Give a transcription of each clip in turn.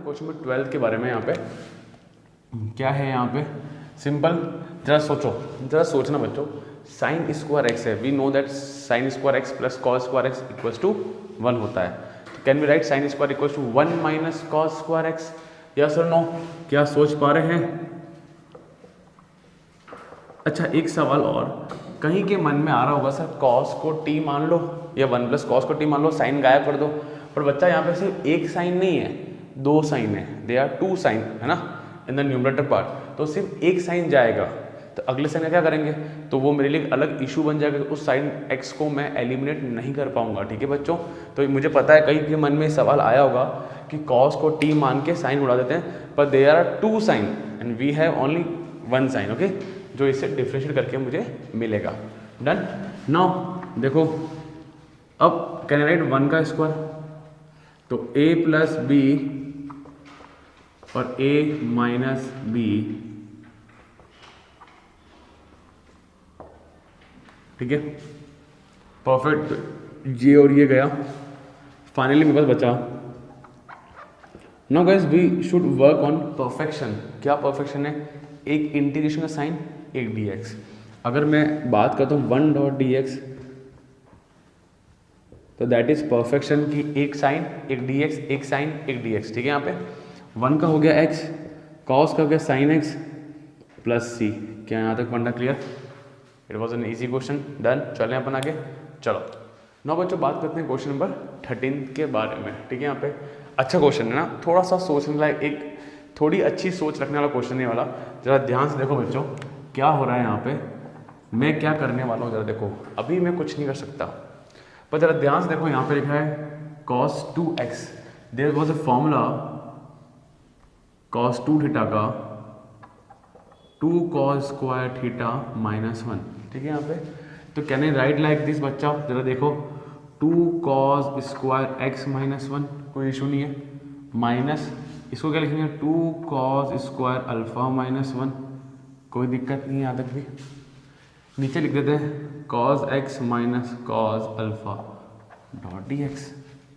हैं question number 12 के बारे में। यहाँ पे क्या है, यहाँ पे सिंपल, जरा सोचो, जरा सोचना बच्चों। साइन स्क्वायर एक्स है, we know that sine square x plus cos square x equals to 1 होता है। तो can we write sine square equals to 1 minus cos square x? Yes और नो? क्या सोच पा रहे हैं? अच्छा, एक सवाल और, कहीं के मन में आ रहा होगा सर कॉस को टी मान लो या 1 प्लस कॉस को टी मान लो, साइन गायब कर दो। पर बच्चा यहाँ पे सिर्फ एक साइन नहीं है, दो साइन है, दे आर 2 साइन, है ना, इन द न्यूमरेटर पार्ट। तो सिर्फ एक साइन जाएगा, तो अगले साइन का क्या करेंगे? तो वो मेरे लिए अलग इशू बन जाएगा, उस साइन एक्स को मैं एलिमिनेट नहीं कर पाऊंगा। ठीक है बच्चों, तो मुझे पता है कहीं के मन में सवाल आया होगा कि कॉस को टी मान के साइन उड़ा देते हैं, पर they are 2 sine and we have only 1 sine, okay, जो इससे डिफरेंशिएट करके मुझे मिलेगा। डन। नाउ देखो, अब कैन आई राइट 1 का स्क्वायर, तो a प्लस बी और a माइनस बी, ठीक है, परफेक्ट। ये और ये गया, फाइनली मेरे पास बचा। Now guys we should work on perfection. क्या परफेक्शन है? एक इंटीग्रेशन का साइन, एक dx। अगर मैं बात करता हूँ 1 डॉट dx, तो दैट इज परफेक्शन की एक साइन एक dx, एक साइन एक dx। ठीक है, यहाँ पे 1 का हो गया x, cos का हो गया sin x प्लस c। क्या यहाँ तक पढ़ना clear? It was an easy question. Done. चलें अपन आगे। चलो ना बच्चों, बात करते हैं क्वेश्चन नंबर 13 के बारे में। ठीक है, यहाँ पे अच्छा क्वेश्चन है ना, थोड़ा सा सोचने लायक, एक थोड़ी अच्छी सोच रखने वाला क्वेश्चन है वाला। जरा ध्यान से देखो बच्चों, क्या हो रहा है यहाँ पे, मैं क्या करने वाला हूँ। जरा देखो, अभी मैं कुछ नहीं कर सकता, पर जरा ध्यान से देखो, यहाँ पे लिखा है cos 2x। There was a formula cos 2 theta का 2 cos स्क्वायर थीटा माइनस 1। ठीक है, यहाँ पे तो can I right like this बच्चा? जरा देखो, 2 cos स्क्वायर x माइनस 1, कोई इशू नहीं है, माइनस इसको क्या लिखेंगे, 2 cos स्क्वायर अल्फा माइनस 1, कोई दिक्कत नहीं है यहाँ तक भी। नीचे लिख देते हैं cos x minus cos alpha dot dx,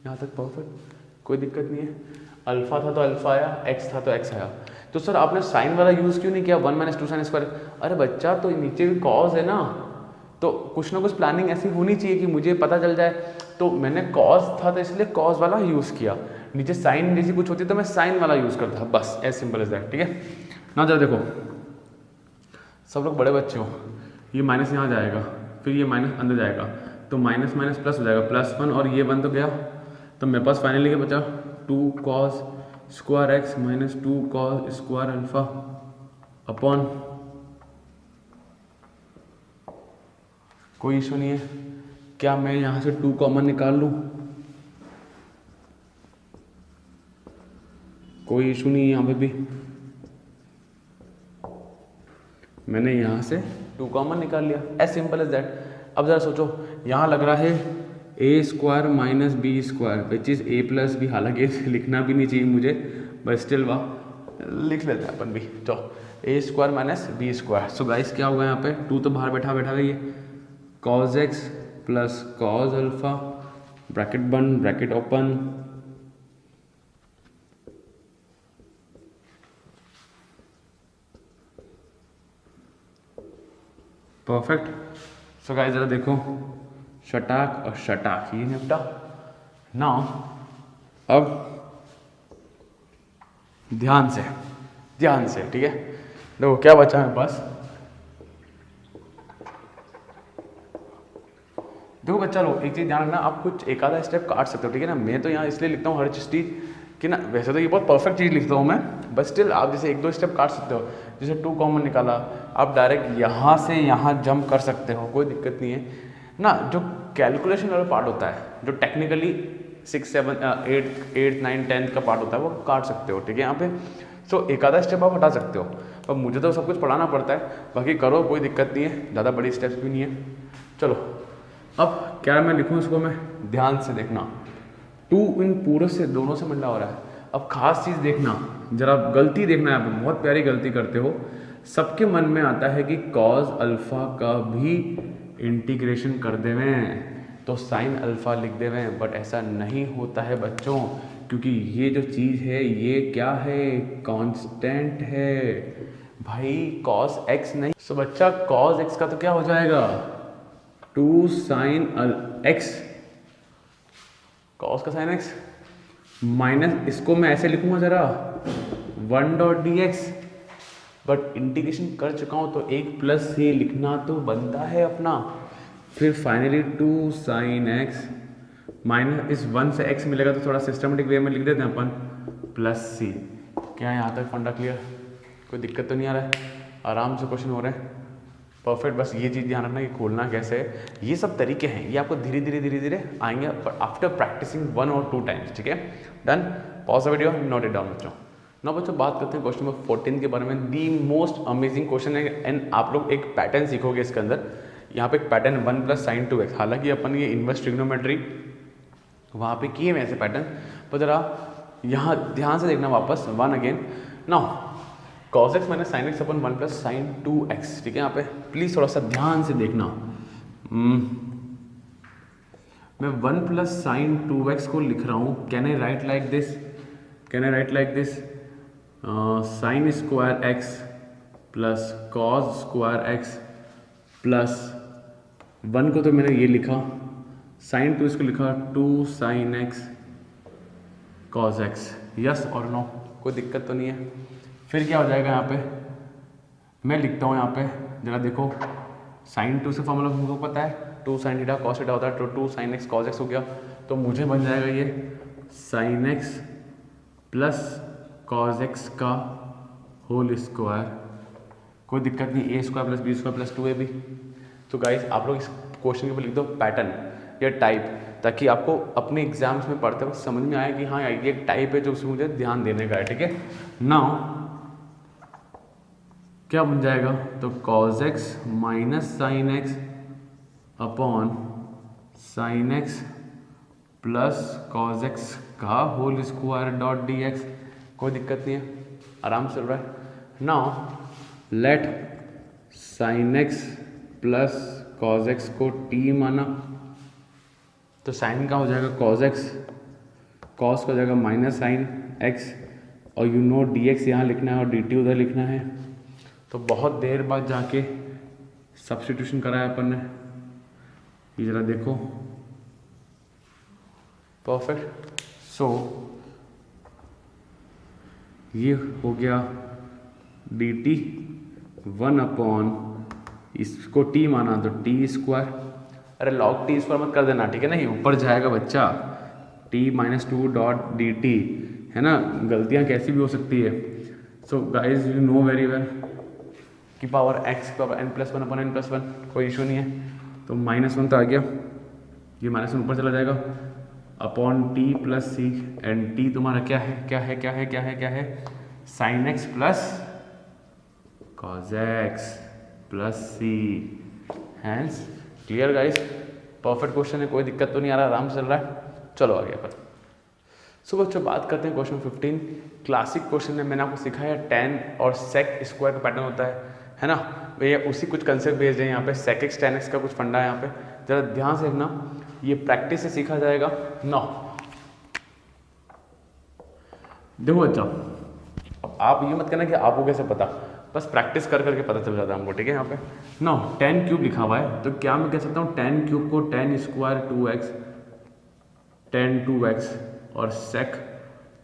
यहाँ तक परफेक्ट, कोई दिक्कत नहीं है। अल्फा था तो अल्फा आया, x था तो x आया। तो सर आपने साइन वाला यूज़ क्यों नहीं किया, 1 माइनस 2 साइन स्क्वायर? अरे बच्चा, तो नीचे भी cos है ना, तो कुछ ना कुछ प्लानिंग ऐसी होनी चाहिए कि मुझे पता चल जाए। तो मैंने cos था तो इसलिए cos वाला यूज़ किया, नीचे साइन जैसी कुछ होती तो मैं साइन वाला यूज़ करता, बस एज सिंपल एज दैट। ठीक है ना, जरा देखो, सब लोग बड़े बच्चे हो, ये माइनस यहाँ जाएगा, फिर ये माइनस अंदर जाएगा, तो माइनस माइनस प्लस हो जाएगा, प्लस 1, और ये 1 तो गया। तो मेरे पास फाइनली क्या बचा, 2 cos square x minus 2 cos square alpha upon, कोई इशू नहीं है। क्या मैं यहाँ से 2 कॉमन निकाल लूँ? कोई इशू नहीं है, यहाँ पे भी मैंने यहाँ से 2 कॉमन निकाल लिया, एज सिंपल एज दैट। अब जरा सोचो, यहाँ लग रहा है a square minus B square which is a plus b, हालांकि लिखना भी नहीं चाहिए मुझे, बट स्टिल वाह लिख लेते हैं अपन भी। तो a square minus B square, so guys क्या होगा यहाँ पे, 2 तो बाहर बैठा बैठा गई है, cos x plus cos alpha, bracket बंद bracket open, perfect. So guys जरा देखो, शटाक और शटाक ये निपटा ना। अब ध्यान से ठीक है, देखो क्या बचा मेरे पास। देखो बच्चा लोग, एक चीज़ ध्यान रखना, आप कुछ एक आधा स्टेप काट सकते हो, ठीक है ना। मैं तो यहाँ इसलिए लिखता हूँ हर चीज़ कि ना, वैसे तो ये बहुत परफेक्ट चीज़ लिखता हूँ मैं, बट स्टिल आप जैसे 1-2 स्टेप काट सकते हो। जैसे 2 कॉमन निकाला, आप डायरेक्ट यहाँ से यहाँ जंप कर सकते हो, कोई दिक्कत नहीं है ना। जो कैलकुलेशन वाला पार्ट होता है, जो टेक्निकली 6, 7, 8, 9, 10 का पार्ट होता है, वो काट सकते हो, ठीक है यहाँ पे। सो एक आधा स्टेप आप हटा सकते हो, पर मुझे तो सब कुछ पढ़ाना पड़ता है, बाकी करो, कोई दिक्कत नहीं है, ज़्यादा बड़ी स्टेप्स भी नहीं है। चलो अब क्या मैं लिखूँ इसको, मैं ध्यान से देखना, 2 इन पूरे से दोनों से मिला हो रहा है। अब खास चीज़ देखना, जरा गलती देखना है, आप बहुत प्यारी गलती करते हो। सबके मन में आता है कि cos अल्फा का भी इंटीग्रेशन कर देवें तो साइन अल्फा लिख देवें, बट ऐसा नहीं होता है बच्चों। क्योंकि ये जो चीज़ है ये क्या है, कांस्टेंट है भाई, cos x नहीं। सो बच्चा cos x का तो क्या हो जाएगा 2 sin x, cos का sin x माइनस, इसको मैं ऐसे लिखूंगा जरा 1 dot d x, but integration कर चुका हूँ तो एक प्लस से लिखना तो बनता है अपना। फिर फाइनली 2 sin x माइनस इस 1 से x मिलेगा तो थोड़ा सिस्टमेटिक वे में लिख देते हैं अपन प्लस सी। क्या है यहाँ तक फंडा क्लियर? कोई दिक्कत तो नहीं आ रहा है? आराम से क्वेश्चन हो रहे हैं, परफेक्ट। बस ये चीज़ ध्यान रखना कि खोलना कैसे है, ये सब तरीके हैं, ये आपको धीरे धीरे आएंगे आफ्टर प्रैक्टिसिंग 1 और 2 टाइम्स, ठीक है। Done, pause the video, note it down बच्चों। ना बच्चों बात करते हैं क्वेश्चन नंबर 14 के बारे में। दी मोस्ट अमेजिंग क्वेश्चन है एंड आप लोग एक पैटर्न सीखोगे इसके अंदर। यहाँ पे एक पैटर्न 1 + sin 2x, हालांकि अपन ये इन्वर्स ट्रिग्नोमेट्री वहाँ पे किए हुए ऐसे पैटर्न, पर जरा यहाँ ध्यान से देखना वापस 1 again. Now cos x - sin x अपन 1 + sin 2x, ठीक है। यहाँ पे प्लीज़ थोड़ा सा ध्यान से देखना। मैं 1 + sin 2x को लिख रहा हूँ, can I right like this, can I right like this sin square x plus cos square x plus 1 को तो मैंने ये लिखा, sin 2 इसको लिखा 2 sin x cos x, yes और नो, कोई दिक्कत तो नहीं है। फिर क्या हो जाएगा यहाँ पे, मैं लिखता हूँ यहाँ पे जरा देखो, sin 2 से फॉर्मूला मुझको पता है 2 sin थीटा cos थीटा होता है, तो 2 sin x cos x हो गया, तो मुझे बन जाएगा ये sin x plus cos x का होल स्क्वायर, कोई दिक्कत नहीं, a² + b² + 2ab। तो गाइस आप लोग इस क्वेश्चन के ऊपर लिख दो पैटर्न या टाइप, ताकि आपको अपने एग्जाम्स में पढ़ते वक्त समझ में आए कि हाँ ये एक टाइप है जो उसमें मुझे ध्यान देने का है, ठीक है। नाउ क्या बन जाएगा, तो cos x - sin x upon sin x plus cos x का whole square dot d x, कोई दिक्कत नहीं है, आराम से चल रहा है। Now let sin x plus cos x को t माना, तो sin का हो जाएगा cos x, cos का हो जाएगा माइनस sin x, और यू नो dx यहाँ लिखना है और dt उधर लिखना है। तो बहुत देर बाद जाके सब्स्टिट्यूशन कराया अपन ने, ये जरा देखो, परफेक्ट। सो ये हो गया dt 1 इसको t माना तो t², अरे log t² मत कर देना, ठीक है, नहीं ऊपर जाएगा बच्चा, t - 2 डॉट dt, है ना, गलतियाँ कैसी भी हो सकती है। So guys you know very well की power x power n+1 upon n+1, कोई इशू नहीं है। तो -1 तो आ गया, ये -1 ऊपर चला जाएगा upon t + c, and t तुम्हारा क्या है, क्या है, क्या है, क्या है, क्या है, sin x plus cos x plus c, hence clear guys, perfect question है, कोई दिक्कत तो नहीं आ रहा, आराम से चल रहा है। चलो आगे अपन। सो बच्चों बात करते हैं क्वेश्चन 15, क्लासिक क्वेश्चन है, मैंने आपको सिखाया tan और sec स्क्वायर का पैटर्न होता है ना भैया, उसी कुछ कंसेप्ट बेस्ड है यहाँ पे, sec x tan x का कुछ फंडा है यहाँ पे, जरा ध्यान से देखना, ये प्रैक्टिस से सीखा जाएगा। नो देखो बच्चा, अब आप ये मत कहना कि आपको कैसे पता, बस प्रैक्टिस कर करके पता चल जाता है हमको, ठीक है। यहाँ पे नो tan³ लिखा हुआ है, तो क्या मैं कह सकता हूँ tan³ को tan² 2x tan 2x और sec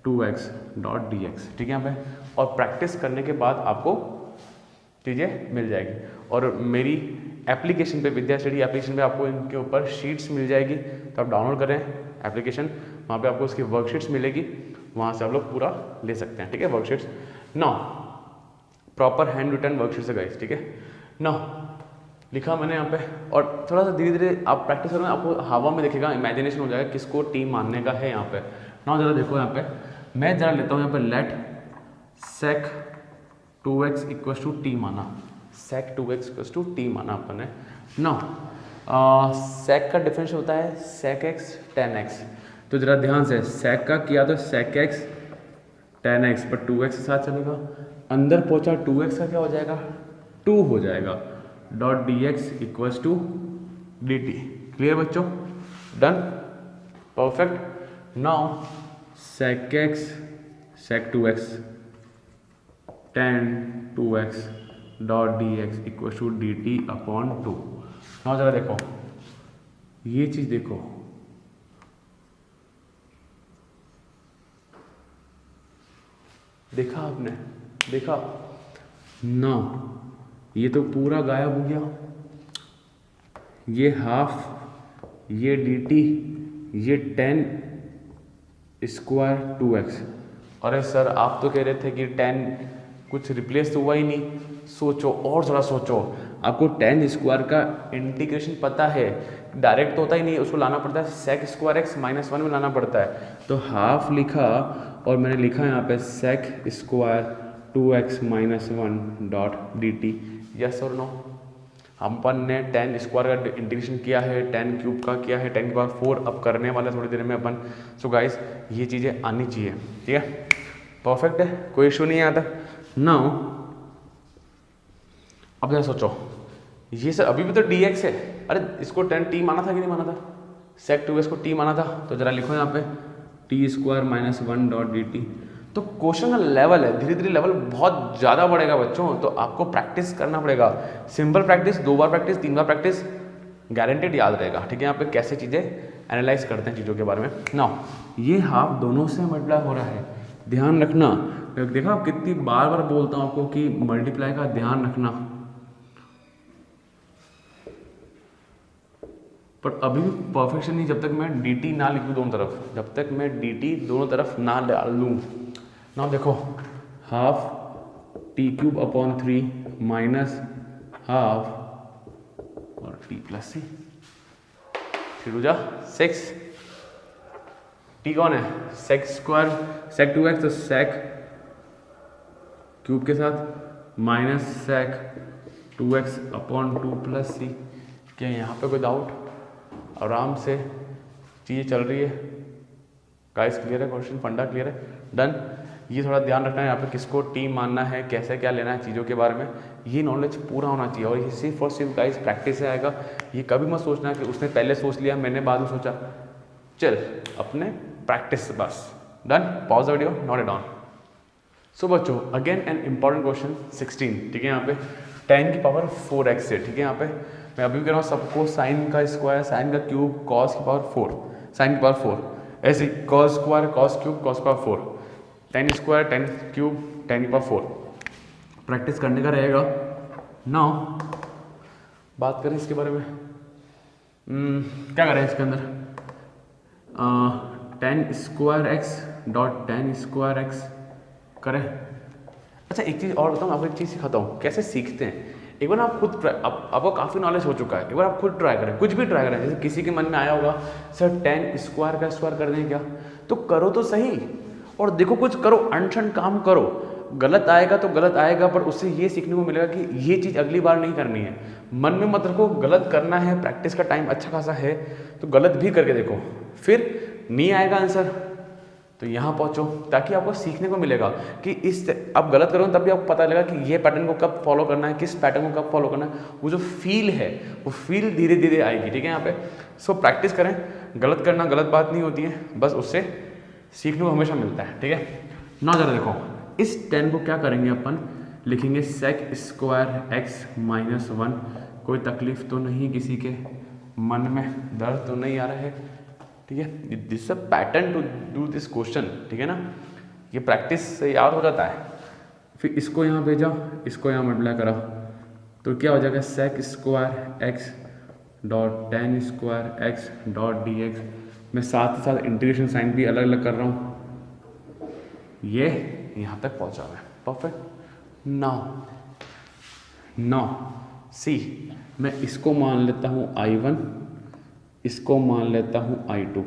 2x dot d x, ठीक है यहाँ पे, और प्रैक्टिस करने के बाद आपको चीज़ें मिल जाएगी। और मेरी एप्लीकेशन पे, विद्या स्टडी एप्लीकेशन पे आपको इनके ऊपर शीट्स मिल जाएगी, तो आप डाउनलोड करें एप्लीकेशन, वहाँ पे आपको उसकी वर्कशीट्स मिलेगी, वहाँ से आप लोग पूरा ले सकते हैं, ठीक है, worksheets. Now proper hand written worksheets है गाइस, ठीक है। नाउ लिखा मैंने यहाँ पे, और थोड़ा सा धीरे धीरे आप प्रैक्टिस करोगे, आपको हवा में दिखेगा, इमेजिनेशन हो जाएगा किसको टी मानने का है यहाँ पे। ना जरा देखो यहाँ पे, मैं जरा लेता हूँ यहाँ पे लेट sec 2x = t माना, sec 2x = t माना अपन ने। ना sec का डिफरेंस होता है sec x tan x, तो जरा ध्यान से, sec का किया तो sec x tan x, पर 2x के साथ चलेगा, अंदर पहुँचा 2x का क्या हो जाएगा 2 हो जाएगा, डॉट dx = dt, क्लियर बच्चों, done, perfect. Now sec x sec 2x tan 2x dot d x equal to d t upon 2। ना जरा देखो ये चीज देखो, देखा आपने, देखा ना, ये तो पूरा गायब हो गया, ये हाफ, ये डी टी, ये tan स्क्वायर 2x। अरे सर आप तो कह रहे थे कि tan कुछ रिप्लेस तो हुआ ही नहीं। सोचो और थोड़ा सोचो, आपको tan स्क्वायर का इंटीग्रेशन पता है, डायरेक्ट तो होता ही नहीं, उसको लाना पड़ता है sec स्क्वायर एक्स माइनस 1 में लाना पड़ता है। तो हाफ लिखा और मैंने लिखा यहाँ पे sec square 2x minus 1 dot d T. Yes और नो? हम अपन ने tan स्क्वायर का इंटीग्रेशन किया है, tan क्यूब का किया है, tan की पावर 4 अब करने वाले थोड़ी देर में अपन। सो गाइस ये चीज़ें आनी चाहिए, ठीक है, परफेक्ट है, कोई इशू नहीं आता। नाउ अब जरा सोचो, ये सर अभी भी तो dx है, अरे इसको tan t माना था कि नहीं माना था, sec 2x को t माना था, तो जरा लिखो यहाँ पे t square minus 1 dot d t. तो क्वेश्चन का लेवल है, धीरे धीरे लेवल बहुत ज़्यादा बढ़ेगा बच्चों, तो आपको प्रैक्टिस करना पड़ेगा, सिंपल प्रैक्टिस, 2 बार प्रैक्टिस, 3 बार प्रैक्टिस, गारंटेड याद रहेगा, ठीक है। यहाँ पे कैसे चीज़ें एनालाइज करते हैं चीज़ों के बारे में। नाउ ये हाफ दोनों से मल्टीप्लाई हो रहा है, ध्यान रखना, देखा कितनी बार बार बोलता हूँ आपको कि मल्टीप्लाई का ध्यान रखना, पर अभी भी परफेक्शन नहीं जब तक मैं dt ना लिख दूँ दोनों तरफ, जब तक मैं dt दोनों तरफ ना डाल लूँ। ना देखो half t cube upon 3 minus half और t प्लस सी, फिर हो जा 6, t कौन है, sec स्क्वायर sec 2x, तो sec क्यूब के साथ minus sec 2x upon 2 plus c. क्या यहाँ पे कोई डाउट? आराम से चीज़ें चल रही है गाइस, क्लियर है, क्वेश्चन फंडा क्लियर है, डन। ये थोड़ा ध्यान रखना है यहाँ पे किसको टी मानना है, कैसे क्या लेना है चीज़ों के बारे में, ये नॉलेज पूरा होना चाहिए। और ये सिर्फ और सिर्फ गाइस प्रैक्टिस से आएगा, ये कभी मत सोचना कि उसने पहले सोच लिया मैंने बाद में सोचा, चल अपने प्रैक्टिस बस, done. Pause the video, note it down. So बच्चों अगेन एन इम्पॉर्टेंट क्वेश्चन 16, ठीक है, यहाँ पे tan की पावर 4x से, ठीक है, यहाँ पे मैं अभी भी कह रहा हूँ सबको साइन का स्क्वायर, साइन का क्यूब, कॉस की पावर 4, साइन की पावर 4, ऐसे cos square, cos cube, cos की power 4, tan square, tan cube, tan की पावर 4, प्रैक्टिस करने का रहेगा। नाउ बात करें इसके बारे में, क्या करें इसके अंदर, tan square x dot tan square x करें। अच्छा एक चीज़ और बताऊँ, आपको एक चीज़ सिखाता हूँ कैसे सीखते हैं। एक बार आप खुद आपको काफ़ी नॉलेज हो चुका है, एक बार आप खुद ट्राई करें, कुछ भी ट्राई करें। जैसे किसी के मन में आया होगा सर tan स्क्वायर का स्क्वायर कर दें क्या, तो करो तो सही, और देखो कुछ करो, अनशन काम करो, गलत आएगा तो गलत आएगा, पर उससे ये सीखने को मिलेगा कि ये चीज़ अगली बार नहीं करनी है। मन में मत रखो गलत करना है, प्रैक्टिस का टाइम अच्छा खासा है तो गलत भी करके देखो, फिर नहीं आएगा आंसर तो यहाँ पहुँचो, ताकि आपको सीखने को मिलेगा कि इस आप गलत करोगे तब भी आपको पता लगेगा कि ये पैटर्न को कब फॉलो करना है, किस पैटर्न को कब फॉलो करना है। वो जो फील है वो फील धीरे धीरे आएगी, ठीक है। यहाँ पे सो प्रैक्टिस करें, गलत करना गलत बात नहीं होती है, बस उससे सीखने को हमेशा मिलता है, ठीक है ना। ज़रा देखो इस 10 को क्या करेंगे अपन, लिखेंगे sec स्क्वायर एक्स माइनस 1। कोई तकलीफ तो नहीं, किसी के मन में दर्द तो नहीं आ रहा है, ठीक है। This a pattern to do this question, ठीक है ना, ये प्रैक्टिस से याद हो जाता है। फिर इसको यहाँ भेजा, इसको यहाँ मल्टीप्लाई करा, तो क्या हो जाएगा sec square x dot tan square x dot d x. मैं साथ ही साथ इंटीग्रेशन साइन भी अलग अलग कर रहा हूँ, ये यहाँ तक पहुँचा है, परफेक्ट। नाउ सी, मैं इसको मान लेता हूँ I1, इसको मान लेता हूँ I2,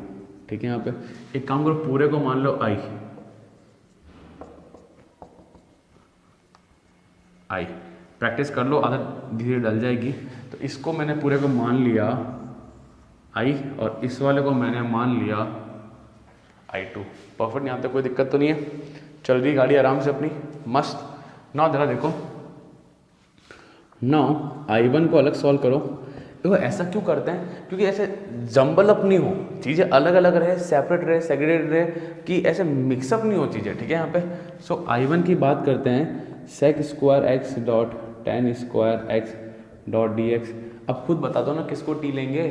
ठीक है। यहाँ पे एक काम करो, पूरे को मान लो I, प्रैक्टिस कर लो, आदत धीरे डल जाएगी। तो इसको मैंने पूरे को मान लिया I और इस वाले को मैंने मान लिया I2, परफेक्ट। यहाँ तक कोई दिक्कत तो नहीं है, चल रही गाड़ी आराम से अपनी मस्त। नाउ जरा देखो, नाउ I1 को अलग सॉल्व करो, देखो ऐसा क्यों करते हैं, क्योंकि ऐसे जंबल अप नहीं हो, चीज़ें अलग अलग रहे, सेपरेट रहे, सेग्रीगेटेड रहे, कि ऐसे मिक्सअप नहीं हो चीज़ें, ठीक है यहाँ पे। सो I1 की बात करते हैं, sec square x dot tan square x dot d x. अब खुद बता दो ना किसको टी लेंगे।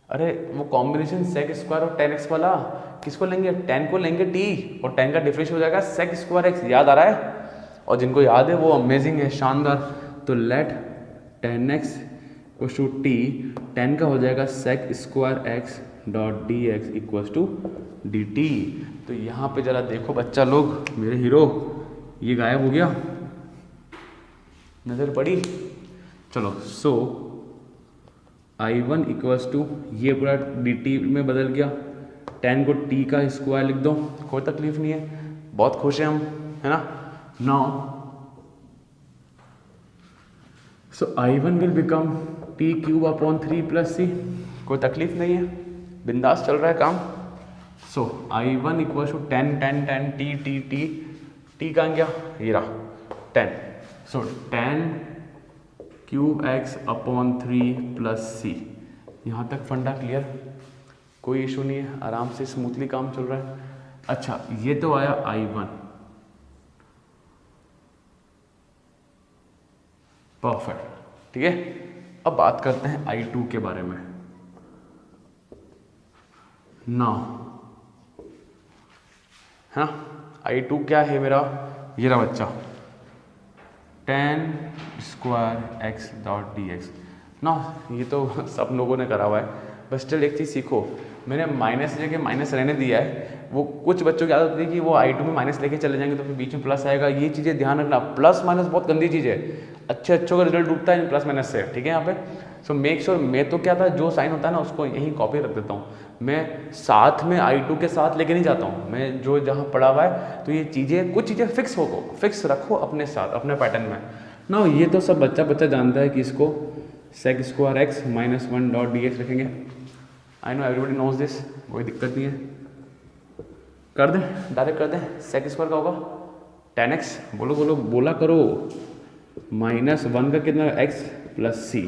अरे वो कॉम्बिनेशन सेक स्क्वायर और टेन एक्स वाला किसको लेंगे, टेन को लेंगे टी, और टेन का डिफरेंशियल हो जाएगा सेक स्क्वायर एक्स। याद आ रहा है? और जिनको याद है वो अमेजिंग है, शानदार। तो let tan x equals to t, tan का हो जाएगा sec square x dot d x equals to d t. तो यहाँ पे जरा देखो बच्चा लोग, मेरे हीरो, ये गायब हो गया, नज़र पड़ी? चलो, सो I1 इक्वल्स टू, ये पूरा डी टी में बदल गया, टेन को टी का स्क्वायर लिख दो, कोई तकलीफ नहीं है, बहुत खुश हैं हम, है ना। Now so I1 will become t cube upon 3 plus c, कोई तकलीफ नहीं है, बिंदास चल रहा है काम। So I1 equals to ten ten ten t t t, t कहाँ गया, ये रहा 10। So 10 cube x upon 3 plus c. यहाँ तक फंडा क्लियर, कोई इशू नहीं है, आराम से स्मूथली काम चल रहा है। अच्छा, ये तो आया I1, परफेक्ट, ठीक है। अब बात करते हैं I2 के बारे में। नाउ हाँ, I2 क्या है मेरा, ये रहा बच्चा, ten square x dot d x ना। ये तो सब लोगों ने करा हुआ है, बस स्टिल एक चीज़ सीखो, मैंने माइनस लेके माइनस रहने दिया है। वो कुछ बच्चों की आदत होती है कि वो I2 में माइनस लेके चले जाएंगे तो फिर बीच में प्लस आएगा। ये चीज़ें ध्यान रखना, प्लस माइनस बहुत गंदी चीज़ है, अच्छों का रिजल्ट डूबता है इन प्लस माइनस से, ठीक है यहाँ पे। सो मेक श्योर, मैं तो क्या था, जो साइन होता है ना उसको यहीं कॉपी रख देता हूँ, मैं साथ में I2 के साथ लेके नहीं जाता हूँ, मैं जो जहाँ पढ़ा हुआ है। तो ये चीज़ें, कुछ चीज़ें फिक्स रखो अपने साथ, अपने पैटर्न में ना। ये तो सब बच्चा जानता है कि इसको sec square x minus 1 dot d x रखेंगे। I know everybody knows this, कोई दिक्कत नहीं है, कर दें, डायरेक्ट कर दें। सेक स्क्वायर का होगा 10x, बोला करो, माइनस 1 का कितना, x प्लस सी।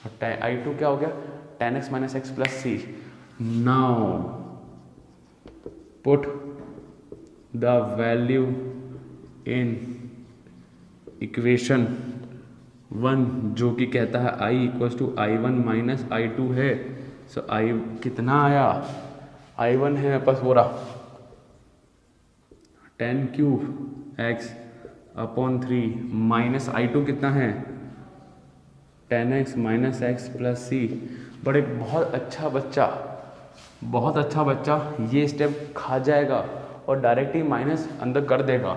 I2 क्या हो गया, 10x minus x plus c. Now put the value in equation 1, जो कि कहता है I equals to I1 minus I2 है। सो I कितना आया, I1 है मेरे पास, वो रहा 10 cube x upon 3 minus I2 कितना है 10x माइनस एक्स प्लस सी। बड़े बहुत अच्छा बच्चा ये स्टेप खा जाएगा और डायरेक्ट ही माइनस अंदर कर देगा।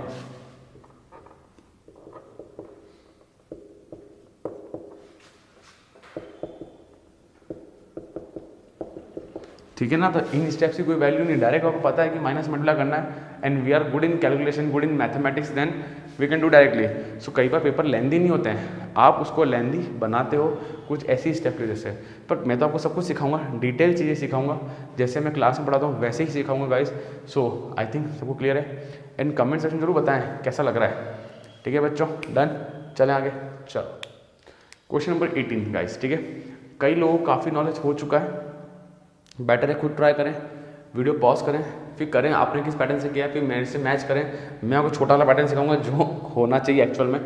ठीक है ना। तो इन स्टेप्स की कोई वैल्यू नहीं, डायरेक्ट आपको पता है कि माइनस मल्टीप्लाई करना है, and we are good in calculation, good in mathematics, then we can do directly. So कई बार पेपर लेंदी नहीं होते हैं, आप उसको लेंदी बनाते हो कुछ ऐसी स्टेप की वजह से। पर मैं तो आपको सब कुछ सिखाऊंगा, डिटेल चीज़ें सिखाऊंगा, जैसे मैं क्लास में पढ़ाता हूँ वैसे ही सिखाऊंगा गाइस। सो आई थिंक सबको क्लियर है, एंड कमेंट सेक्शन जरूर बताएं कैसा लग रहा है। ठीक है बच्चों, डन, चलें आगे। चलो क्वेश्चन नंबर 18 गाइस, ठीक है। कई लोगों को काफ़ी नॉलेज हो चुका है, बेटर है खुद ट्राई करें, वीडियो पॉज करें, फिर करें आपने किस पैटर्न से किया, फिर मेरे से मैच करें। मैं आपको छोटा वाला पैटर्न सिखाऊंगा जो होना चाहिए एक्चुअल में।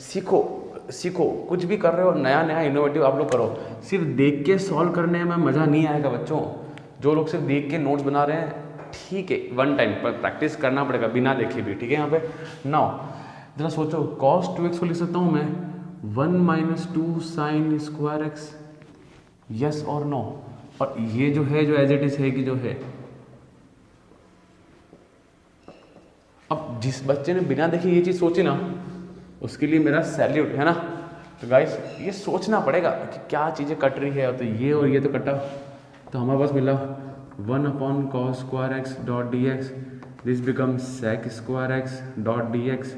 सीखो कुछ भी कर रहे हो, नया इनोवेटिव आप लोग करो। सिर्फ देख के सॉल्व करने में मज़ा नहीं आएगा बच्चों। जो लोग सिर्फ देख के नोट्स बना रहे हैं, ठीक है, वन टाइम पर प्रैक्टिस करना पड़ेगा बिना देखे भी, ठीक है। यहाँ पे नाउ जरा सोचो, cos 2x को लिख सकता हूँ मैं 1 minus 2 sign square x, yes और नो। और ये जो है, जो एज इट इज है कि जो है, अब जिस बच्चे ने बिना देखे ये चीज़ सोची ना, उसके लिए मेरा सैल्यूट है ना। तो गाइस ये सोचना पड़ेगा कि क्या चीज़ें कट रही है, तो ये और ये तो कटा, तो हमारे पास मिला 1 upon cos square x dot d x, this become sec square x dot d x.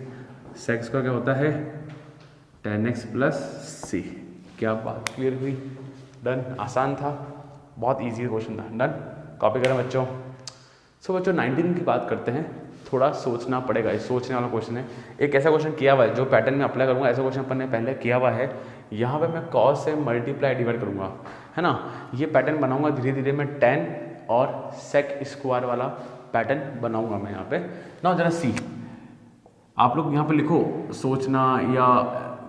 Sec square क्या होता है 10x प्लस सी। क्या बात क्लियर हुई, डन। आसान था, बहुत इजी क्वेश्चन था, डन। कॉपी करें बच्चों। सो बच्चों 19 की बात करते हैं, थोड़ा सोचना पड़ेगा, ये सोचने वाला क्वेश्चन है। एक ऐसा क्वेश्चन किया हुआ है जो पैटर्न में अप्लाई करूँगा, ऐसा क्वेश्चन अपन ने पहले किया हुआ है, यहाँ पे मैं कॉस से मल्टीप्लाई डिवाइड करूँगा, है ना। ये पैटर्न बनाऊँगा धीरे धीरे मैं टेन और सेक स्क्वायर वाला पैटर्न बनाऊँगा मैं यहाँ पे ना। जरा सी आप लोग यहाँ पे लिखो, सोचना या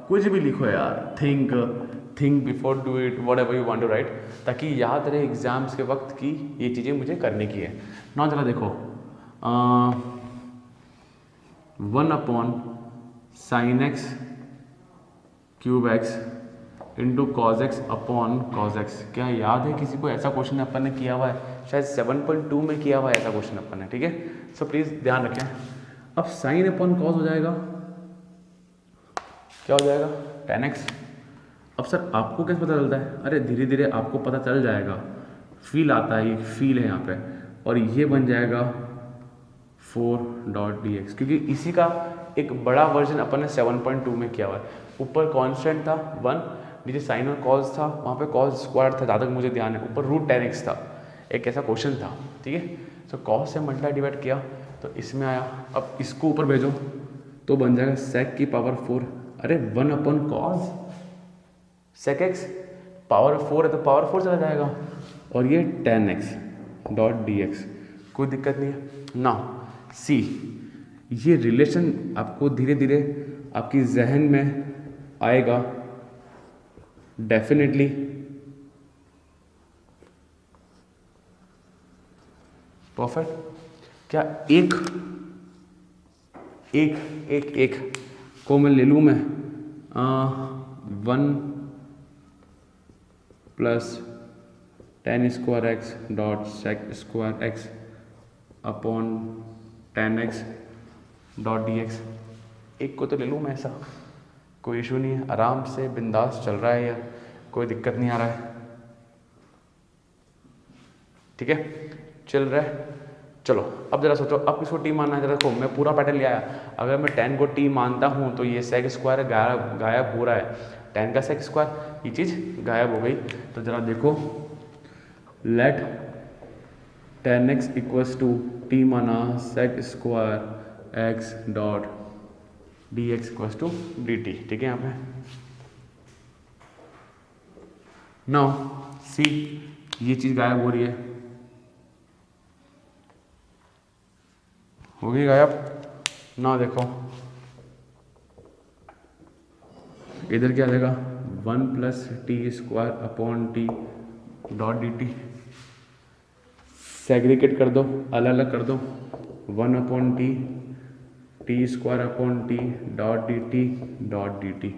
कुछ भी लिखो यार, think before do it, whatever you want to write, ताकि याद रहे एग्जाम्स के वक्त की ये चीज़ें मुझे करने की है ना। जरा देखो 1 upon sine x cube x into cos x upon cos x. क्या याद है किसी को ऐसा क्वेश्चन अपन ने किया हुआ है? शायद 7.2 में किया हुआ है ऐसा क्वेश्चन अपन ने, ठीक है। सो प्लीज़ ध्यान रखें। अब साइन अपॉन कॉज हो जाएगा, क्या हो जाएगा? tan x। अब सर आपको कैसे पता चलता है? अरे धीरे धीरे आपको पता चल जाएगा, फील आता है, ये फील है यहाँ पे। और ये बन जाएगा 4.dx, क्योंकि इसी का एक बड़ा वर्जन अपन ने 7.2 में किया हुआ है। ऊपर कांस्टेंट था 1, नीचे साइन और कॉज था, वहाँ पे कॉज स्क्वायर था जहाँ तक मुझे ध्यान है, ऊपर रूट tan x था, एक ऐसा क्वेश्चन था, ठीक है। सो कॉज से मल्टीप्लाई डिवाइड किया तो इसमें आया। अब इसको ऊपर भेजो तो बन जाएगा सेक की पावर 4। अरे 1 अपॉन कॉज सेक एक्स, पावर 4 है तो पावर 4 चला जाएगा, और ये tan x dot d x, कोई दिक्कत नहीं है ना। सी ये रिलेशन आपको धीरे धीरे आपकी जहन में आएगा डेफिनेटली। परफेक्ट। क्या एक एक एक एक को मैं ले लूँ मैं 1 plus tan square x dot sec square x upon tan x dot d x. एक को तो ले लूँ मैं, ऐसा कोई इशू नहीं है, आराम से बिंदास चल रहा है यार, कोई दिक्कत नहीं आ रहा है, ठीक है, चल रहा है। चलो अब जरा सोचो, अब किसको टी मानना है? जरा देखो, मैं पूरा पैटर्न ले आया। अगर मैं tan को टी मानता हूँ तो ये सेक स्क्वायर गायब हो रहा है, tan का सेक स्क्वायर, ये चीज़ गायब हो गई। तो जरा देखो, let tan x equals to t माना sec square x dot d x equals to d t, ठीक है। यहाँ पे नाउ सी ये चीज़ गायब हो रही है, हो गई गायब ना। देखो इधर क्या आ जाएगा, 1 plus T square upon T dot d T. Segregate कर दो, अलग अलग कर दो, 1 upon T square upon T dot d T.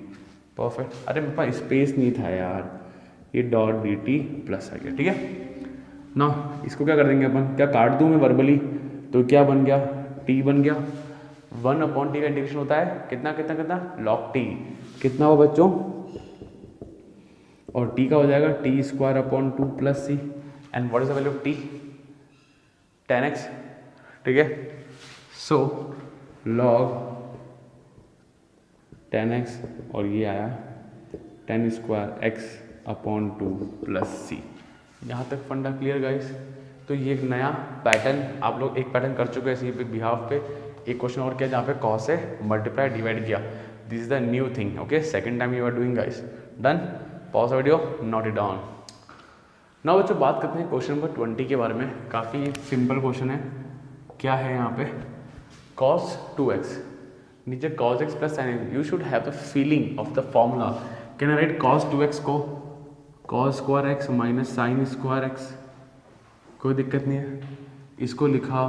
Perfect. अरे मेरे पास स्पेस नहीं था यार, ये डॉट डी टी प्लस आ गया, ठीक है ना। इसको क्या कर देंगे अपन, क्या काट दूं मैं वर्बली, तो क्या बन गया, टी बन गया। 1 अपॉन टी का इंटीग्रेशन होता है कितना कितना कितना, लॉग टी, कितना हो बच्चों, और टी का हो जाएगा t square upon 2 plus c, and what is the value of t, tan x, ठीक है। सो लॉग tan x, और ये आया tan square x upon 2 plus c. यहाँ तक फंडा क्लियर गाइस। तो ये एक नया पैटर्न आप लोग एक पैटर्न कर चुके हैं इसी पे बिहाफ पे। एक क्वेश्चन और किया जहाँ पे कॉस से मल्टीप्लाई डिवाइड किया, this is the new thing, okay. Second time you are doing guys, done. Pause video, note it down. Now बच्चों बात करते हैं क्वेश्चन नंबर 20 के बारे में। काफ़ी सिंपल क्वेश्चन है। क्या है यहाँ पे, cos 2x, नीचे cos x plus sin x। You should have the feeling of the formula. Can I write cos 2x को cos square x minus sine square x, कोई दिक्कत नहीं है। इसको लिखा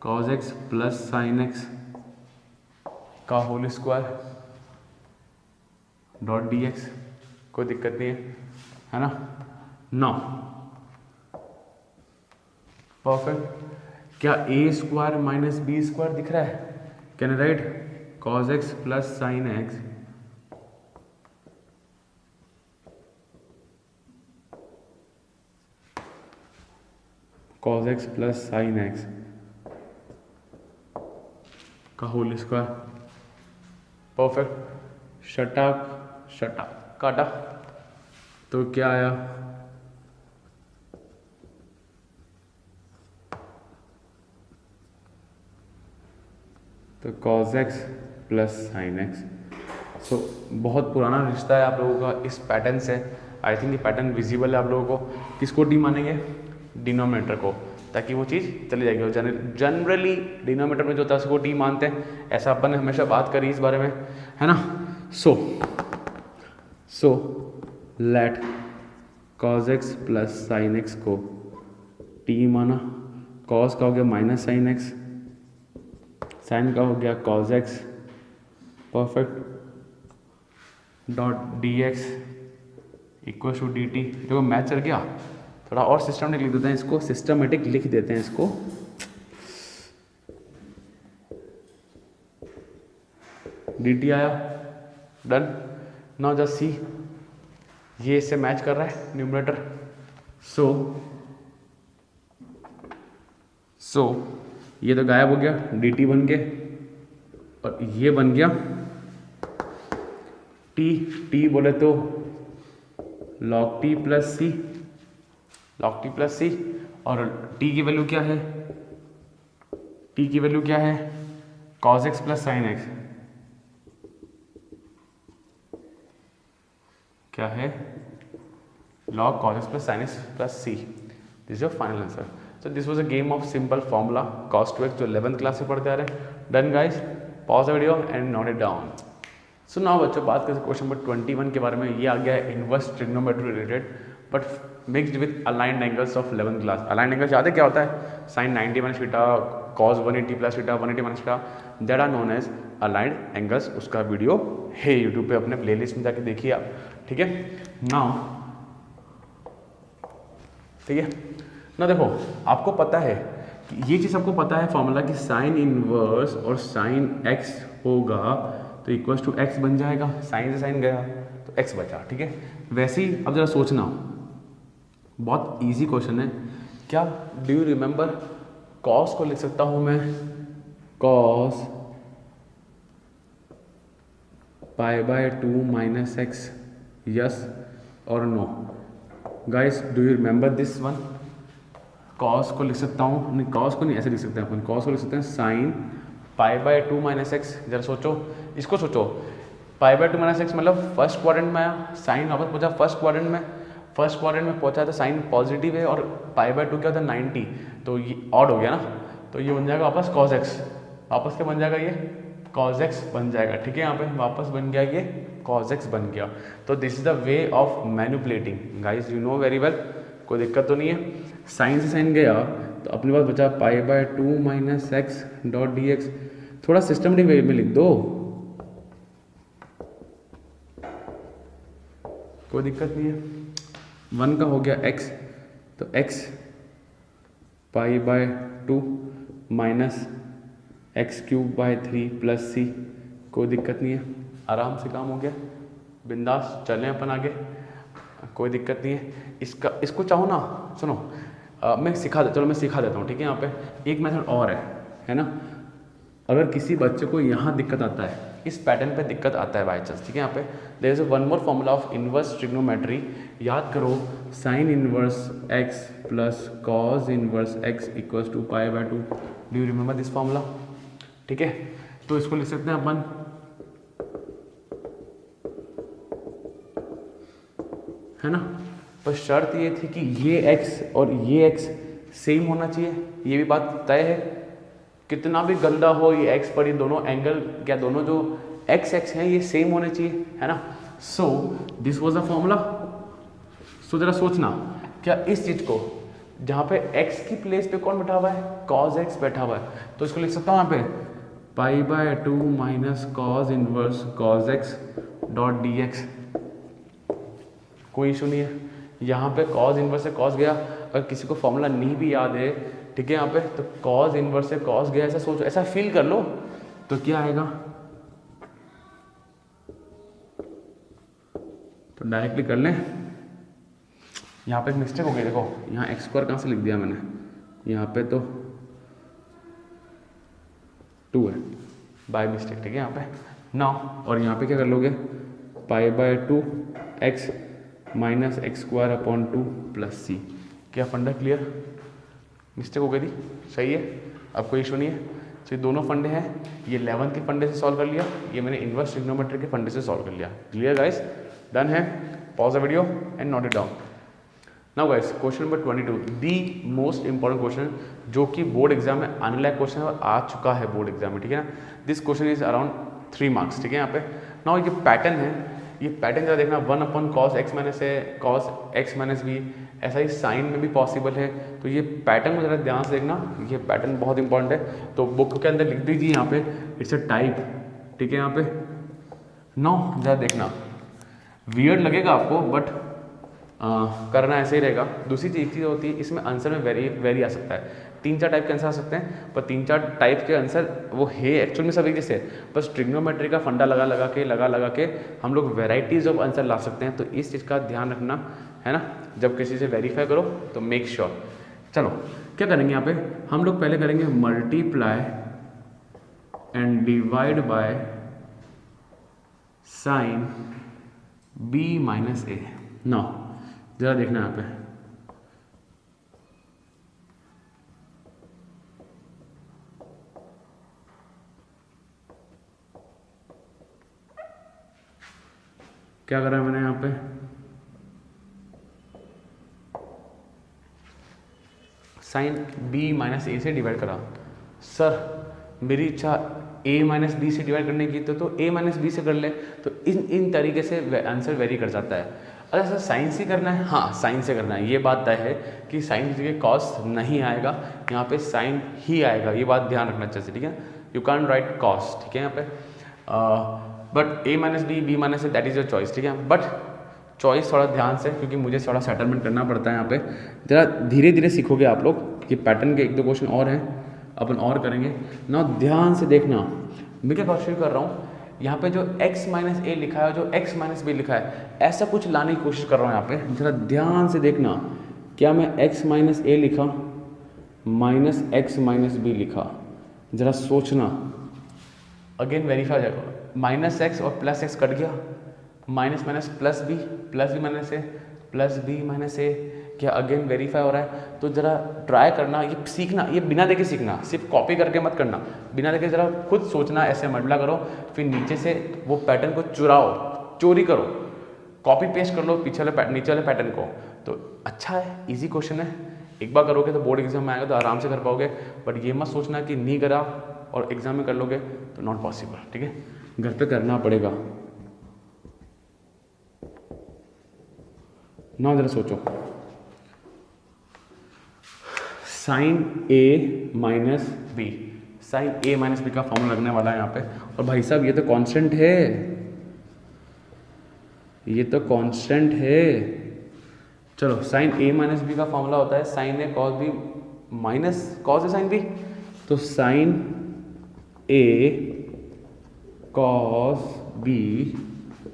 cos x plus sine x का whole square dot d x, कोई दिक्कत नहीं है ना। Now perfect. क्या A square minus B square दिख रहा है? Can I write cos x plus sine x cos x plus sine x का होल स्क्वायर। परफेक्ट। शटा काटा तो क्या आया, तो cos x plus sine x सो बहुत पुराना रिश्ता है आप लोगों का इस पैटर्न से। आई थिंक ये पैटर्न विजिबल है आप लोगों को। किसको डी मानेंगे? डिनोमिनेटर को, ताकि वो चीज़ चली जाएगी। और जनरली डिनोमिनेटर में जो होता है उसको डी मानते हैं, ऐसा अपन ने हमेशा बात करी इस बारे में, है ना। So let cos x plus sine x को टी माना। cos का हो गया माइनस साइन x, साइन का हो गया cos x, perfect, dot d x equal to d t. देखो मैथ चल गया। थोड़ा और सिस्टमेटिक लिख देते हैं इसको, सिस्टमेटिक लिख देते हैं इसको। डी टी आया, डन। नाउ जस्ट सी, ये इससे मैच कर रहा है न्यूमरेटर। सो ये तो गायब हो गया, डी टी बन गए, और ये बन गया टी बोले तो log टी प्लस सी, और टी की वैल्यू क्या है? टी की वैल्यू क्या है? cos x plus sine x। क्या है? log cos x plus sine x plus सी। This is your final answer. So this was a game of simple formula cos 2x जो 11th क्लास से पढ़ते आ रहे हैं। Done guys, pause the video and note it down. So now बच्चों बात करें question number 21 के बारे में। ये आ गया है inverse trigonometry related, but mixed with allied angles of 11th class. Allied angles याद है क्या होता है? Sine 90 minus theta, cos 180 plus theta, 180 minus theta, that are known as allied angles. उसका वीडियो है यूट्यूब पे, अपने प्लेलिस्ट में जाके देखिए आप, ठीक है। नाउ ठीक है ना, देखो आपको पता है कि ये चीज़ आपको पता है फॉर्मूला कि साइन इनवर्स और साइन एक्स होगा तो इक्वल्स टू एक्स बन जाएगा। साइन से साइन गया तो एक्स बचा, ठीक है। वैसे ही अब जरा सोचना, बहुत इजी क्वेश्चन है। क्या डू यू रिमेंबर कॉस को लिख सकता हूं मैं cos pi by 2 minus x, yes और नो? Guys do you remember this one? Cos को लिख सकता हूँ, नहीं कॉस को नहीं, ऐसे लिख सकते हैं अपन। कॉस को लिख सकते हैं sine pi by 2 minus x. जरा सोचो, इसको सोचो, पाई बाय 2 माइनस एक्स मतलब फर्स्ट क्वाड्रेंट में आया, साइन वापस पहुंचा फर्स्ट क्वाड्रेंट में, फर्स्ट क्वाड्रेंट में पहुंचा तो साइन पॉजिटिव है, और पाई बाय 2 क्या होता है 90, तो ये ऑड हो गया ना, तो ये बन जाएगा वापस कॉस एक्स। वापस क्या बन जाएगा? ये कॉस एक्स बन जाएगा, ठीक है। यहाँ पे वापस बन गया ये कॉस एक्स बन गया। तो this is the way of manipulating guys, you know very well, कोई दिक्कत तो नहीं है। साइन से साइन गया तो अपने पास बचा पाई by 2 minus x dot d x. थोड़ा सिस्टमेटिक वे में लिख दो, कोई दिक्कत नहीं है। 1 का हो गया x, तो x pi by 2 minus x cube by 3 plus c, कोई दिक्कत नहीं है, आराम से काम हो गया, बिंदास चलें अपन आगे, कोई दिक्कत नहीं है। इसको चाहो ना, सुनो मैं सिखा देता हूँ, ठीक है। यहाँ पे एक मेथड और है ना। अगर किसी बच्चे को यहाँ दिक्कत आता है, इस पैटर्न पे दिक्कत आता है बाई चांस, ठीक है, यहाँ पे there is one more formula of inverse trigonometry. याद करो, sine inverse x plus cos inverse x equals to pi by 2। Do you remember this formula? ठीक है, तो इसको लिख सकते हैं अपन है ना। पर शर्त ये थी कि ये x और ये x सेम होना चाहिए, ये भी बात तय है। कितना भी गंदा हो ये x पर, ये दोनों एंगल क्या दोनों जो x हैं ये सेम होने चाहिए, है ना। So this was the formula. So जरा सोचना, क्या इस चीज को जहाँ पे x की प्लेस पे कौन बैठा हुआ है? cos x बैठा हुआ है, तो इसको लिख सकता हूँ यहाँ पे पाई by 2 minus cos inverse cos x dot d x. कोई इशू नहीं है। यहाँ पे cos इनवर्स से cos गया, अगर किसी को फॉर्मूला नहीं भी याद है, ठीक है, यहाँ पे तो cos इनवर्स से cos गया, ऐसा सोचो, ऐसा फील कर लो, तो क्या आएगा? तो डायरेक्टली कर लें। यहाँ पे एक मिस्टेक हो गई, देखो यहाँ एक्स स्क्वायर कहाँ से लिख दिया मैंने, यहाँ पे तो 2 है बाय मिस्टेक, ठीक है यहाँ पे ना। और यहाँ पे क्या कर लोगे? Pi by 2 x minus x square upon 2 plus c. क्या फंडा क्लियर? मिस्टेक हो गई थी, सही है, अब कोई इशू नहीं है। तो ये दोनों फंडे हैं, ये 11th के फंडे से सॉल्व कर लिया, ये मैंने इन्वर्स ट्रिग्नोमेट्री के फंडे से सॉल्व कर लिया। क्लियर गाइस, डन है। Pause the video and note it down. Now guys question number 22, the most important question जो कि बोर्ड एग्जाम में आने लायक क्वेश्चन है और आ चुका है बोर्ड एग्जाम में, ठीक है ना। This question is around 3 marks, ठीक है। यहाँ पे नाउ ये पैटर्न है, ये पैटर्न जरा देखना, 1/cos x माइनस ए cos x माइनस बी, ऐसा ही साइन में भी पॉसिबल है। तो ये पैटर्न को जरा ध्यान से देखना, ये पैटर्न बहुत इंपॉर्टेंट है। तो बुक के अंदर लिख दीजिए यहाँ पे इट्स अ टाइप, ठीक है। यहाँ पे नाउ जरा देखना, वियर्ड लगेगा आपको बट करना ऐसे ही रहेगा। दूसरी चीज़ होती है इसमें आंसर में वेरी आ सकता है, 3-4 टाइप के आंसर आ सकते हैं, पर 3-4 टाइप के आंसर वो है एक्चुअल में सब एक जैसे है, बस ट्रिग्नोमेट्री का फंडा लगा के हम लोग वेराइटीज़ ऑफ आंसर ला सकते हैं। तो इस चीज़ का ध्यान रखना है ना, जब किसी से वेरीफाई करो तो मेक श्योर। चलो क्या करेंगे यहाँ पे, हम लोग पहले करेंगे multiply and divide by sine b minus A. Now जरा देखना यहाँ पे, क्या करा मैंने यहाँ पे, साइन b माइनस ए से डिवाइड करा। सर मेरी इच्छा a माइनस बी से डिवाइड करने की, तो a माइनस बी से कर ले। तो इन तरीके से आंसर वेरी कर जाता है। अगर सर साइन से करना है, हाँ साइन से करना है, ये बात तय है कि साइन की जगह कॉस नहीं आएगा, यहाँ पे साइन ही आएगा, ये बात ध्यान रखना चाहिए, ठीक है। यू कैन राइट कॉस, ठीक है यहाँ पे, but a minus B minus A that is your choice, ठीक है। बट चॉइस थोड़ा ध्यान से, क्योंकि मुझे थोड़ा सेटलमेंट करना पड़ता है यहाँ पे। जरा धीरे धीरे सीखोगे आप लोग, ये पैटर्न के 1-2 क्वेश्चन और हैं, अपन और करेंगे ना। ध्यान से देखना, मैं क्या क्वेश्चन कर रहा हूँ, यहाँ पे जो x माइनस ए लिखा है, जो x माइनस बी लिखा है, ऐसा कुछ लाने की कोशिश कर रहा हूँ यहाँ पे। जरा ध्यान से देखना, क्या मैं x माइनस ए लिखा माइनस x माइनस बी लिखा, जरा सोचना। अगेन वेरीफाई हो जाएगा, माइनस एक्स और प्लस एक्स कट गया, minus minus plus b minus a plus b minus a, क्या अगेन वेरीफाई हो रहा है। तो जरा ट्राई करना, ये सीखना, ये बिना देखे सीखना, सिर्फ कॉपी करके मत करना, बिना देखे जरा खुद सोचना, ऐसे मल्टीप्लाई करो, फिर नीचे से वो पैटर्न को चोरी करो, कॉपी पेस्ट कर लो नीचे वाले पैटर्न को। तो अच्छा है, इजी क्वेश्चन है, एक बार करोगे तो बोर्ड एग्जाम में आएगा तो आराम से कर पाओगे। बट ये मत सोचना कि नहीं करा और एग्जाम में कर लोगे तो नॉट पॉसिबल, ठीक है। घर पे करना पड़ेगा ना, जरा सोचो। Sign A minus B, sign A minus B का फॉर्मूला लगने वाला है यहाँ पे। और भाई साहब ये तो कांस्टेंट है, ये तो कांस्टेंट है। चलो साइन ए माइनस बी का फॉर्मूला होता है sine A cos B minus cos A sine B. तो sine A cos B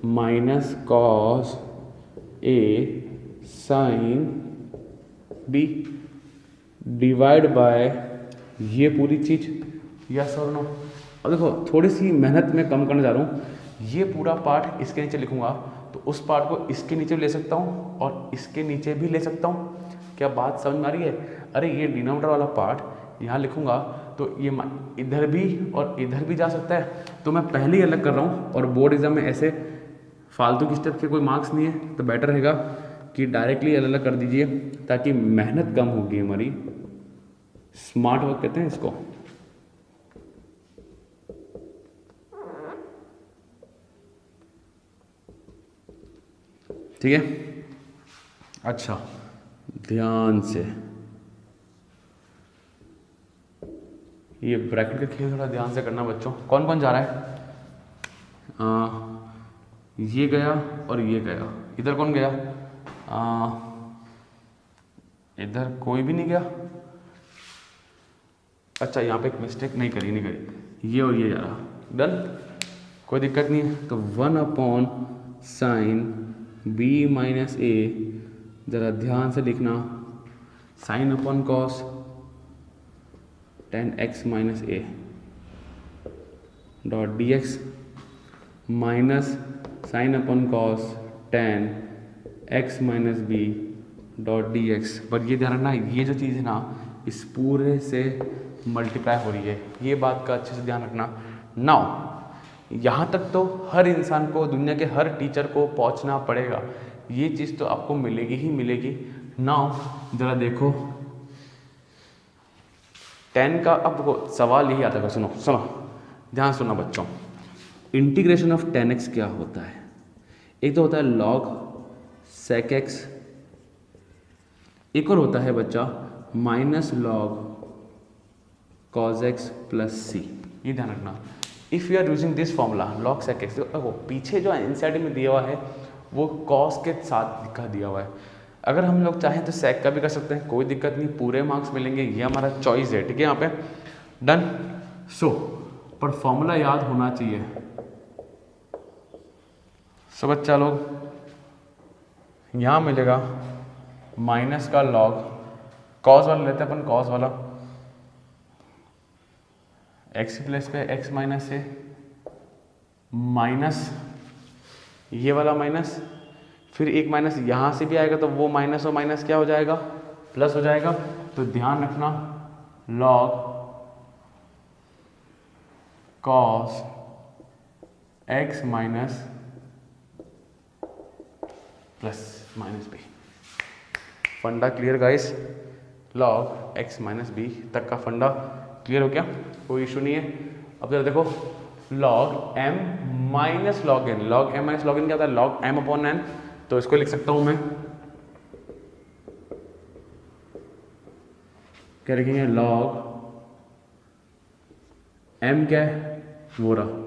minus cos A sine B divide by ये पूरी चीज, यस और नो। अब देखो थोड़ी सी मेहनत में कम करने जा रहा हूँ, ये पूरा पार्ट इसके नीचे लिखूंगा तो उस पार्ट को इसके नीचे भी ले सकता हूँ और इसके नीचे भी ले सकता हूँ। क्या बात समझ में आ रही है? अरे ये डिनोमिनेटर वाला पार्ट यहाँ लिखूंगा तो ये इधर भी और इधर भी जा सकता है। तो मैं पहले ही अलग कर रहा हूँ, और बोर्ड एग्जाम में ऐसे फालतू की स्टेप के कोई मार्क्स नहीं है, तो बेटर रहेगा कि डायरेक्टली अलग अलग कर दीजिए ताकि मेहनत कम होगी हमारी। स्मार्ट वर्क कहते हैं इसको। ठीक है, अच्छा ध्यान से ये ब्रैकेट का खेल थोड़ा ध्यान से करना बच्चों। कौन कौन जा रहा है? ये गया और ये गया। इधर कौन गया? इधर कोई भी नहीं गया। अच्छा यहाँ पे एक मिस्टेक नहीं करी, ये और ये जा रहा। डन, कोई दिक्कत नहीं है। तो 1/sin b माइनस ए, ज़रा ध्यान से लिखना, sine upon cos tan x minus A dot d x minus sine upon cos tan x minus B dot d x. But ये ध्यान रखना, ये जो चीज़ है ना, इस पूरे से मल्टीप्लाई हो रही है। ये बात का अच्छे से ध्यान रखना। नाउ यहाँ तक तो हर इंसान को, दुनिया के हर टीचर को पहुँचना पड़ेगा, ये चीज़ तो आपको मिलेगी ही मिलेगी। नाउ ज़रा देखो 10 का, अब सवाल यही आता है, सुनो ध्यान सुनो बच्चों। इंटीग्रेशन ऑफ 10x क्या होता है? एक तो होता है log sec x, एक और होता है बच्चा minus log cos x plus c। ये ध्यान रखना, if you are using this formula log sec x, देखो पीछे जो एनसीईआरटी में दिया हुआ है वो cos के साथ लिखा दिया हुआ है। अगर हम लोग चाहें तो sec का भी कर सकते हैं, कोई दिक्कत नहीं, पूरे मार्क्स मिलेंगे, ये हमारा चॉइस है, ठीक है। यहाँ पे डन। सो पर फॉर्मूला याद होना चाहिए। सो बच्चा लोग यहाँ मिलेगा माइनस का लॉग, कॉस वाला लेते हैं अपन, कॉस वाला एक्स प्लस पे एक्स माइनस से माइनस ये वाला माइनस, फिर एक माइनस यहाँ से भी आएगा तो वो माइनस और माइनस क्या हो जाएगा, प्लस हो जाएगा। तो ध्यान रखना log cos x minus plus minus b. फंडा clear guys? Log x minus b तक का फंडा क्लियर हो गया, कोई इशू नहीं है। अब जरा देखो log m minus log n, log m minus log n क्या होता है, लॉग एम अपॉन एन, तो इसको लिख सकता हूं मैं, क्या लिखेंगे, लॉग एम क्या है, वो रहा,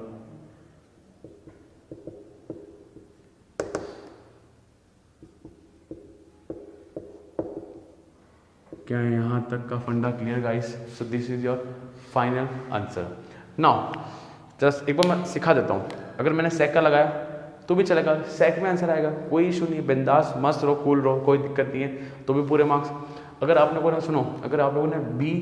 क्या यहाँ तक का फंडा clear guys? So this is your final answer. Now just एक बार मैं सिखा देता हूँ, अगर मैंने सेक का लगाया तो भी चलेगा, सेक में आंसर आएगा, कोई इशू नहीं, बिंदास मस्त रहो, कूल रहो, कोई दिक्कत नहीं है, तो भी पूरे मार्क्स। अगर आप लोगों ने सुनो, अगर आप लोगों ने बी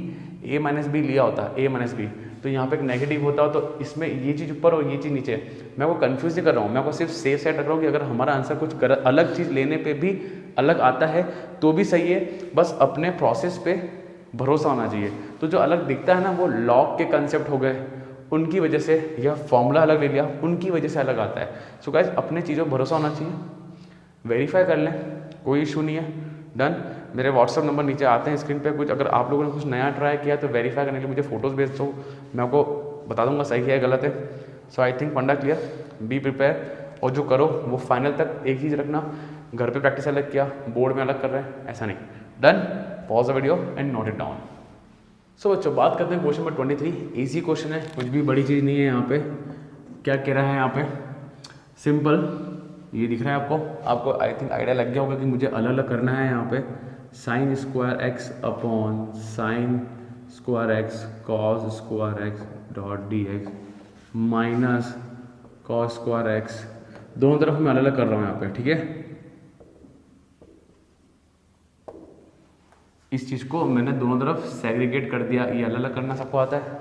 ए माइनस बी लिया होता, ए माइनस बी, तो यहाँ पे एक नेगेटिव होता हो, तो इसमें ये चीज़ ऊपर और ये चीज़ नीचे, मैं आपको कंफ्यूज नहीं कर रहा हूँ, मैं आपको सिर्फ सेफ साइड रख रहा हूँ कि अगर हमारा आंसर कुछ अलग चीज़ लेने पे भी अलग आता है तो भी सही है, बस अपने प्रोसेस पे भरोसा होना चाहिए। तो जो अलग दिखता है ना, वो लॉग के कंसेप्ट हो गए, उनकी वजह से, या फॉर्मूला अलग ले लिया, उनकी वजह से अलग आता है। सो गाइस अपने चीज़ों पर भरोसा होना चाहिए, वेरीफाई कर लें, कोई इशू नहीं है। डन। मेरे व्हाट्सअप नंबर नीचे आते हैं स्क्रीन पे, कुछ अगर आप लोगों ने कुछ नया ट्राई किया तो वेरीफाई करने के लिए मुझे फोटोज़ भेज दो, मैं आपको बता दूंगा सही है गलत है। सो आई थिंक फंडा क्लियर, बी प्रिपेयर, और जो करो वो फाइनल तक एक चीज़ रखना, घर पे प्रैक्टिस अलग किया, बोर्ड में अलग कर रहे हैं, ऐसा नहीं। Done. Pause the video and note it down. So बच्चों बात करते हैं क्वेश्चन नंबर 23। इजी क्वेश्चन है, कुछ भी बड़ी चीज़ नहीं है। यहाँ पे क्या कह रहा है, यहाँ पे सिंपल ये दिख रहा है आपको आई थिंक आइडिया लग गया होगा कि मुझे अलग अलग करना है। यहाँ पे sign square x upon sine square x cos square x dot d x minus cos square x, दोनों तरफ मैं अलग अलग कर रहा हूँ यहाँ पे, ठीक है। इस चीज़ को मैंने दोनों तरफ सेग्रीगेट कर दिया, ये अलग अलग करना सबको आता है,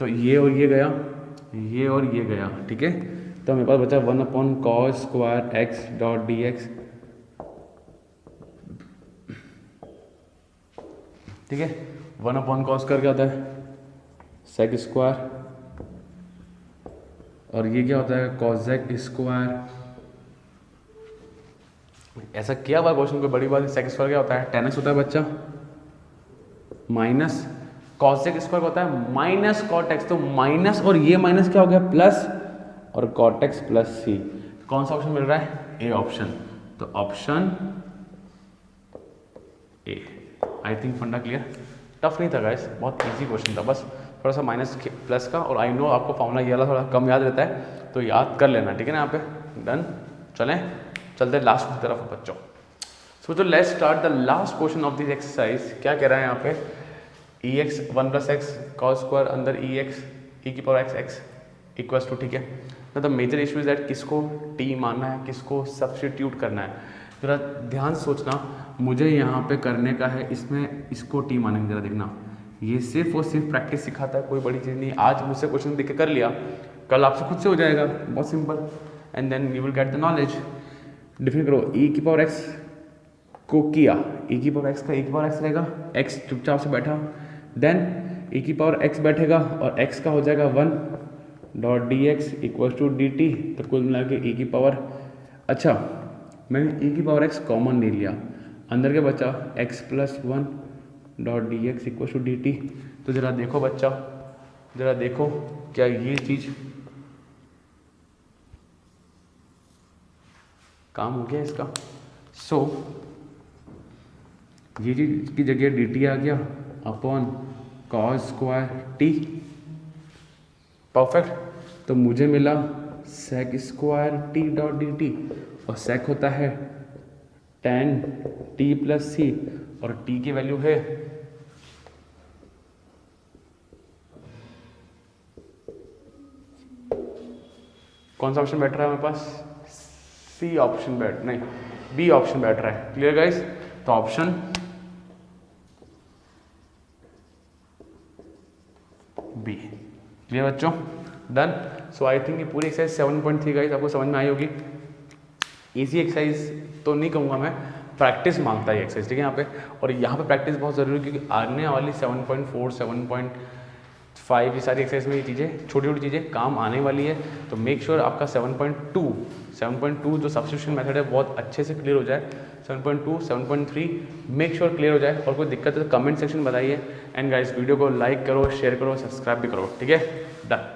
तो ये और ये गया, ये और ये गया, ठीक है। तो मेरे पास बचा 1 upon cos square x dot d x, ठीक है। 1 अपॉन कॉस कर क्या होता है, सेक स्क्वायर, और ये क्या होता है, कॉसेक स्क्वायर। ऐसा किया हुआ क्वेश्चन, कोई बड़ी बात नहीं। सेक स्क्वायर क्या होता है, tan x होता है बच्चा, माइनस कॉसेक स्क्वायर होता है माइनस कॉट एक्स, तो माइनस और ये माइनस क्या हो गया, प्लस, और कॉट एक्स प्लस सी। कौन सा ऑप्शन मिल रहा है, ए ऑप्शन, तो ऑप्शन ए। आई थिंक फंडा क्लियर, टफ नहीं था गाइस, बहुत इजी क्वेश्चन था, बस थोड़ा सा माइनस प्लस का, और आई नो आपको फॉर्मूला ये वाला थोड़ा कम याद रहता है, तो याद कर लेना, ठीक है ना। यहाँ पे डन। चलते लास्ट की तरफ बच्चों। सो तो let's start the last question of this exercise. क्या कह रहा है यहाँ पे, e x 1 plus x cos square अंदर ई एक्स ई की power x x equals to, ठीक है। ना the major issue is that किसको टी मानना है, किसको सब्स्टिट्यूट करना है। जरा ध्यान सोचना, मुझे यहाँ पे करने का है, इसमें इसको टी मानेंगे। जरा देखना, ये सिर्फ और सिर्फ प्रैक्टिस सिखाता है, कोई बड़ी चीज़ नहीं। आज मुझसे क्वेश्चन देख के कर लिया, कल आपसे खुद से हो जाएगा, बहुत simple, and then you will get the knowledge. Define करो, ई की पावर एक्स को किया, e की पावर x का e की पावर x रहेगा, x चुपचाप से बैठा, देन e की पावर x बैठेगा और x का हो जाएगा 1 dot d x equal to d t, तो कुल मिला के e की पावर, अच्छा मैंने e की पावर x कॉमन ले लिया, अंदर के बचा x plus 1 dot d x equal to d t. तो ज़रा देखो बच्चा, ज़रा देखो क्या ये चीज़ काम हो गया इसका। सो ये चीज़ की जगह डी टी आ गया upon cos square t, perfect. तो मुझे मिला sec square t dot d t, और सेक होता है tan टी प्लस सी, और टी की वैल्यू है कौन सा ऑप्शन बैठ रहा है हमारे पास, सी ऑप्शन बैठ नहीं बी ऑप्शन बैठ रहा है। क्लियर गाइस, तो ऑप्शन बी। क्लियर बच्चों, डन। सो आई थिंक ये पूरी एक्सरसाइज 7.3 गाइस आपको समझ में आई होगी। इजी एक्सरसाइज तो नहीं कहूँगा मैं, प्रैक्टिस मांगता है ये एक्सरसाइज, ठीक है यहाँ पे, और यहाँ पे प्रैक्टिस बहुत ज़रूरी है क्योंकि आने वाली 7.4 7.5 ये सारी एक्सरसाइज में ये चीज़ें छोटी छोटी चीज़ें काम आने वाली है। तो मेक श्योर आपका 7.2 जो सब्स्टिट्यूशन मेथड है बहुत अच्छे से क्लियर हो जाए, 7.2 7.3 मेक श्योर क्लियर हो जाए, और कोई दिक्कत है तो कमेंट सेक्शन में बताइए। एंड गाइस वीडियो को लाइक करो, शेयर करो, सब्सक्राइब भी करो, ठीक है, डन।